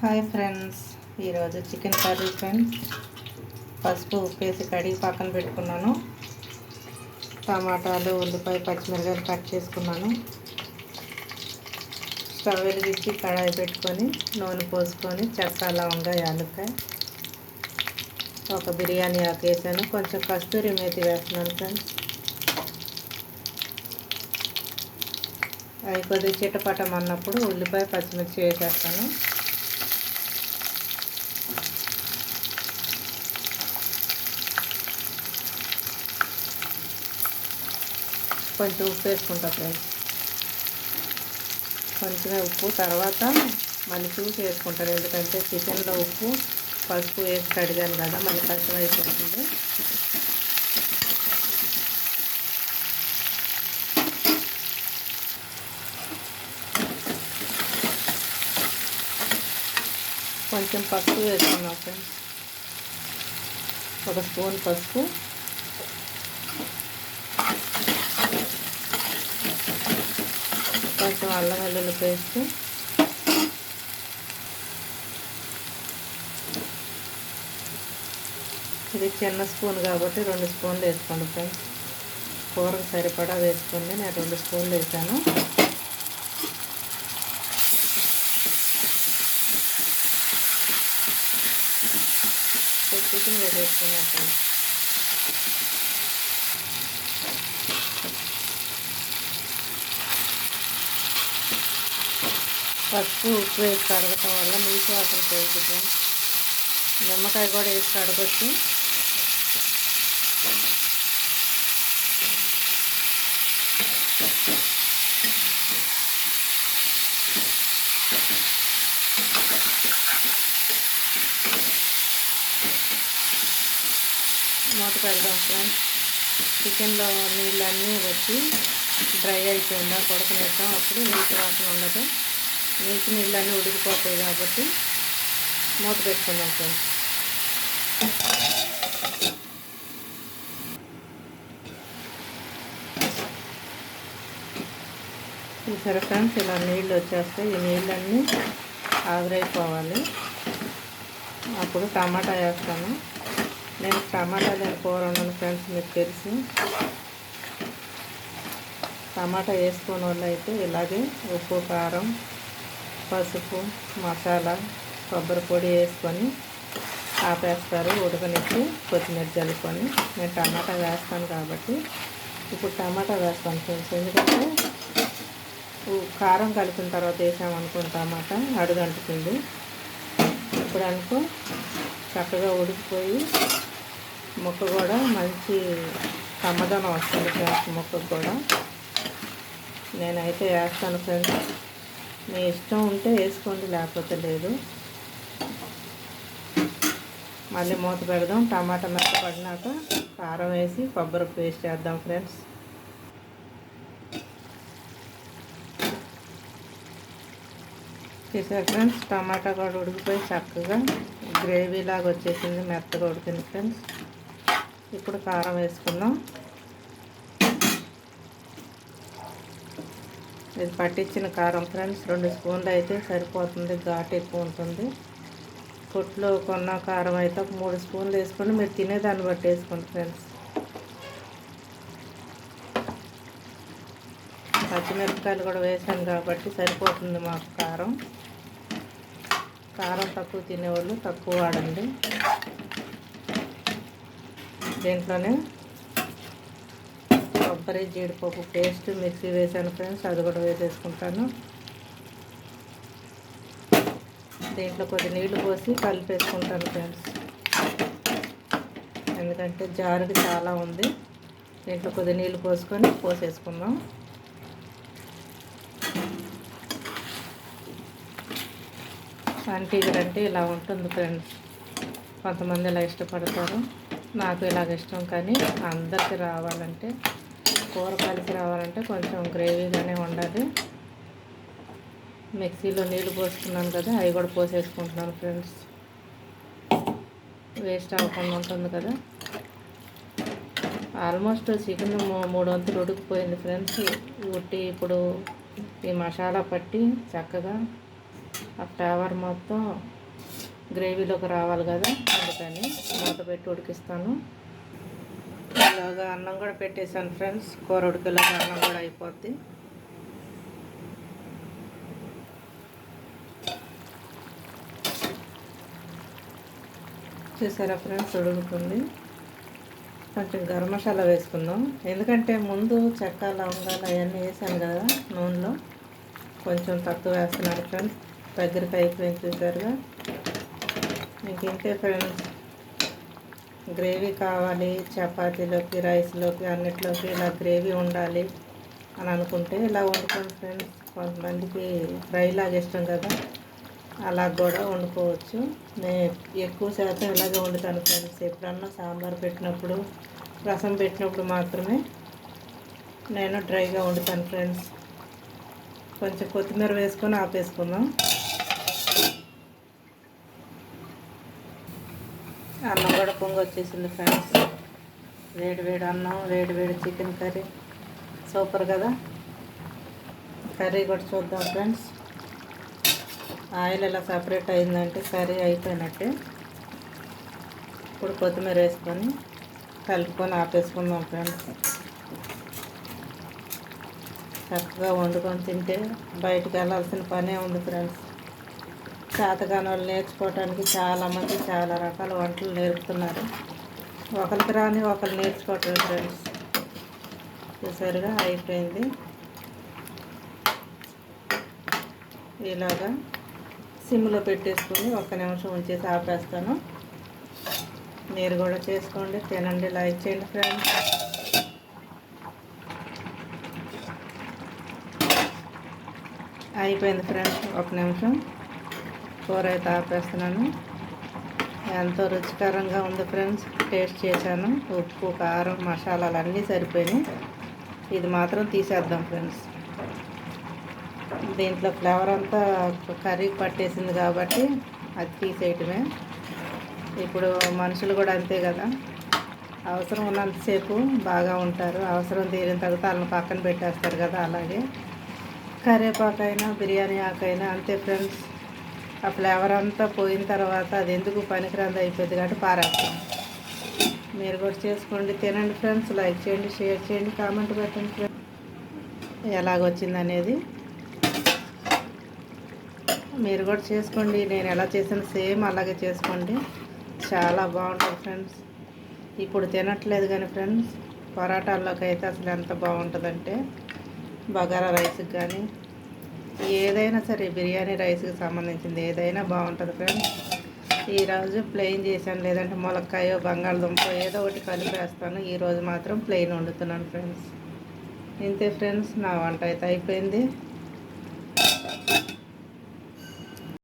Hi friends, ఈరోజు chicken curry friends. పసుపు ఉప్పు వేసి కడిగి పక్కన పెట్టుకున్నాను. టమాటాలు, ఉల్లిపాయ, పచ్చిమిరపకాయలు కట్ చేసుకున్నాను. స్టవ్ వెలిగించి కడాయి పెట్టుకొని నూనె పోసుకొని చెక్క, లవంగా, యాలక్కాయ, ఒక బిర్యానీ ఆకు వేసాను. కొంచెం కస్తూరి మేతి వేస్తున్నాను ఫ్రెండ్స్. అవి కొద్దిగా చిటపటం అన్నప్పుడు ఉల్లిపాయ, పచ్చిమిర్చి వేసేస్తాను. కొంచెం ఉప్పు వేసుకుంటా ఫ్రెండ్స్. కొంచెమే ఉప్పు, తర్వాత మళ్ళీ చూసి వేసుకుంటాను. ఎందుకంటే చికెన్లో ఉప్పు, పసుపు వేసి కడిగాను కదా, మళ్ళీ కష్టం అయిపోతుంది. కొంచెం పసుపు వేసుకున్నాం ఫ్రెండ్స్. ఒక స్పూన్ పసుపు, కొంచెం అల్లం వెల్లుల్లి పేస్ట్, ఇది చిన్న స్పూన్ కాబట్టి 2 స్పూన్లు వేసుకోండి ఫ్రెండ్స్. కూరకు సరిపడా వేసుకోండి. నేను 2 స్పూన్లు వేసాను. చికెన్ వేసేసుకున్నాం ఫ్రెండ్స్. పసుపు ఉప్పు వేసి కడగటం వల్ల నీసు వాసన పోతుంది. నిమ్మకాయ కూడా వేసి కడగొచ్చు. మూత పెడదాం ఫ్రెండ్స్. చికెన్లో నీళ్ళన్నీ వచ్చి డ్రై అయిపోయిందా కొడకనిద్దాం. అప్పుడు నీటి వాసన ఉండదు. నీళ్ళన్నీ ఉడికిపోతాయి కాబట్టి మూత పెట్టుకుందాం ఫ్రెండ్స్. చూసారా ఫ్రెండ్స్, ఇలా నీళ్ళు వచ్చేస్తాయి. ఈ నీళ్ళన్నీ ఆవిరైపోవాలి. అప్పుడు టమాటా వేస్తాను. నేను టమాటా లేని కూర ఉన్నాను ఫ్రెండ్స్, మీకు తెలుసు. టమాటా వేసుకునే వాళ్ళు అయితే ఇలాగే ఉప్పు, కారం, పసుపు, మసాలా, కొబ్బరి పొడి వేసుకొని ఆపేస్తారు. ఉడకనిచ్చి కొత్తిమీర చల్లుకొని. నేను టమాటా వేస్తాను కాబట్టి ఇప్పుడు టమాటా వేస్తాను ఫ్రెండ్స్. ఎందుకంటే కారం కలిపిన తర్వాత వేసామనుకుని టమాటా అడుగంటుతుంది. ఇప్పుడు అనుకో చక్కగా ఉడికిపోయి ముక్క కూడా మంచి కమ్మదనం వస్తుంది ఫ్రెండ్స్. ముక్కకు కూడా నేనైతే వేస్తాను ఫ్రెండ్స్. మీ ఇష్టం ఉంటే వేసుకోండి, లేకపోతే లేదు. మళ్ళీ మూత పెడదాం. టమాటా మెత్తపడినాక కారం వేసి కొబ్బరి పేస్ట్ వేద్దాం ఫ్రెండ్స్. చూసారు ఫ్రెండ్స్, టమాటా కూడా ఉడికిపోయి చక్కగా గ్రేవీ లాగా వచ్చేసింది, మెత్తగా ఉడికింది ఫ్రెండ్స్. ఇప్పుడు కారం వేసుకుందాం. ఇది పట్టించిన కారం ఫ్రెండ్స్. 2 స్పూన్లు అయితే సరిపోతుంది, ఘాటు ఎక్కువ ఉంటుంది. కొట్లో కొన్న కారం అయితే ఒక 3 స్పూన్లు వేసుకోండి. మీరు తినేదాన్ని బట్టి వేసుకోండి ఫ్రెండ్స్. పచ్చిమిరపకాయలు కూడా వేసాను కాబట్టి సరిపోతుంది మాకు కారం. కారం తక్కువ తినేవాళ్ళు తక్కువ వాడండి. దీంట్లోనే కొబ్బరి, జీడిపప్పు పేస్ట్ మిక్సీ వేసాను ఫ్రెండ్స్, అది కూడా వేసేసుకుంటాను. దీంట్లో కొద్ది నీళ్లు పోసి కలిపేసుకుంటాను ఫ్రెండ్స్. ఎందుకంటే జారుడు చాలా ఉంది. దీంట్లో కొద్ది నీళ్ళు పోసేసుకుందాం. సంటీగర్ అంటే ఇలా ఉంటుంది ఫ్రెండ్స్. కొంతమంది ఇలా ఇష్టపడతారు, నాకు ఇలాగ ఇష్టం. కానీ అందరికి రావాలంటే, కూర కలిసి రావాలంటే కొంచెం గ్రేవీగానే ఉండాలి. మిక్సీలో నీళ్ళు పోసుకున్నాను కదా, అవి కూడా పోసేసుకుంటున్నాను ఫ్రెండ్స్. వేస్ట్ అవ్వకుండా ఉంటుంది కదా. ఆల్మోస్ట్ చికెన్ 3 వంతులు ఉడికిపోయింది ఫ్రెండ్స్. ఇప్పుడు ఈ మసాలా పట్టి చక్కగా ఆ ఫ్లేవర్ మొత్తం గ్రేవీలోకి రావాలి కదా, అందుకని మూత పెట్టి ఉడికిస్తాను. ఇలాగా అన్నం కూడా పెట్టేశాను ఫ్రెండ్స్. కూర ఉడికేలాగా అన్నం కూడా అయిపోద్ది. చూసారా ఫ్రెండ్స్, ఉడుకుతుంది. కొంచెం గరం మసాలా వేసుకుందాం, ఎందుకంటే ముందు చెక్క లవంగాలు అవన్నీ వేసాను కదా నూనెలో, కొంచెం తక్కువ వేస్తున్నాను ఫ్రెండ్స్. దగ్గరికి అయిపోయింది చూసారుగా. మీకు ఇంతే ఫ్రెండ్స్, గ్రేవీ కావాలి చపాతీలోకి, రైస్లోకి, అన్నిట్లోకి ఇలా గ్రేవీ ఉండాలి అని అనుకుంటే ఇలా వండుకోండి ఫ్రెండ్స్. కొంతమందికి ఫ్రై లాగా ఇష్టం కదా, అలా కూడా వండుకోవచ్చు. నేను ఎక్కువ శాతం ఇలాగే వండుతాను ఫ్రెండ్స్. ఎప్పుడన్నా సాంబార్ పెట్టినప్పుడు, రసం పెట్టినప్పుడు మాత్రమే నేను డ్రైగా వండుతాను ఫ్రెండ్స్. కొంచెం కొత్తిమీర వేసుకొని ఆపేసుకుందాం. అన్నం కూడా పొంగి వచ్చేసింది ఫ్రెండ్స్. వేడి వేడి అన్నం, వేడి వేడి చికెన్ కర్రీ, సూపర్ కదా. కర్రీ కూడా చూద్దాం ఫ్రెండ్స్. ఆయిల్ ఎలా సపరేట్ అయిందంటే కర్రీ అయిపోయినట్టే. ఇప్పుడు కొత్తిమీర వేసుకొని కలుపుకొని ఆపేసుకుందాం ఫ్రెండ్స్. చక్కగా వండుకొని తింటే బయటకు వెళ్ళాల్సిన పనే ఉంది ఫ్రెండ్స్. చేతకాని వాళ్ళు నేర్చుకోవటానికి చాలామంది చాలా రకాల వంటలు నేర్పుతున్నారు. ఒకరికి రాని ఒకరు నేర్చుకోవటం ఫ్రెండ్స్. చూసారుగా అయిపోయింది. ఇలాగా సిమ్లో పెట్టేసుకొని 1 నిమిషం ఉంచేసి ఆపేస్తాను. మీరు కూడా చేసుకోండి, తినండి, లైక్ చేయండి ఫ్రెండ్స్. అయిపోయింది ఫ్రెండ్స్, 1 నిమిషం. కూర అయితే ఆపేస్తున్నాను. ఎంతో రుచికరంగా ఉంది ఫ్రెండ్స్. టేస్ట్ చేశాను, ఉప్పు, కారం, మసాలాలు అన్నీ సరిపోయినాయి. ఇది మాత్రం తీసేద్దాం ఫ్రెండ్స్. దీంట్లో ఫ్లేవర్ అంతా కర్రీకి పట్టేసింది కాబట్టి అది తీసేయటమే. ఇప్పుడు మనుషులు కూడా అంతే కదా, అవసరం ఉన్నంతసేపు బాగా ఉంటారు, అవసరం తీరిన తర్వాత వాళ్ళని పక్కన పెట్టేస్తారు కదా. అలాగే కరివేపాకైనా బిర్యానీ ఆకైనా అంతే ఫ్రెండ్స్. ఆ ఫ్లేవర్ అంతా పోయిన తర్వాత అది ఎందుకు పనికిరాంది అయిపోయింది కాబట్టి పారేస్తాం. మీరు కూడా చేసుకోండి, తినండి ఫ్రెండ్స్. లైక్ చేయండి, షేర్ చేయండి, కామెంట్ పెట్టండి ఫ్రెండ్స్ ఎలాగొచ్చింది అనేది. మీరు కూడా చేసుకోండి, నేను ఎలా చేసాను సేమ్ అలాగే చేసుకోండి, చాలా బాగుంటుంది ఫ్రెండ్స్. ఇప్పుడు తినట్లేదు కానీ ఫ్రెండ్స్, పరాటాల్లోకి అయితే అసలు ఎంత బాగుంటుందంటే, బగారా రైస్కి కానీ ఏదైనా సరే, బిర్యానీ రైస్కి సంబంధించింది ఏదైనా బాగుంటుంది ఫ్రెండ్స్. ఈరోజు ప్లెయిన్ చేశాను, లేదంటే ములక్కాయో బంగాళదుంప ఏదో ఒకటి కలిపేస్తాను. ఈరోజు మాత్రం ప్లెయిన్ వండుతున్నాను ఫ్రెండ్స్. ఇంతే ఫ్రెండ్స్, నా వంట అయితే అయిపోయింది.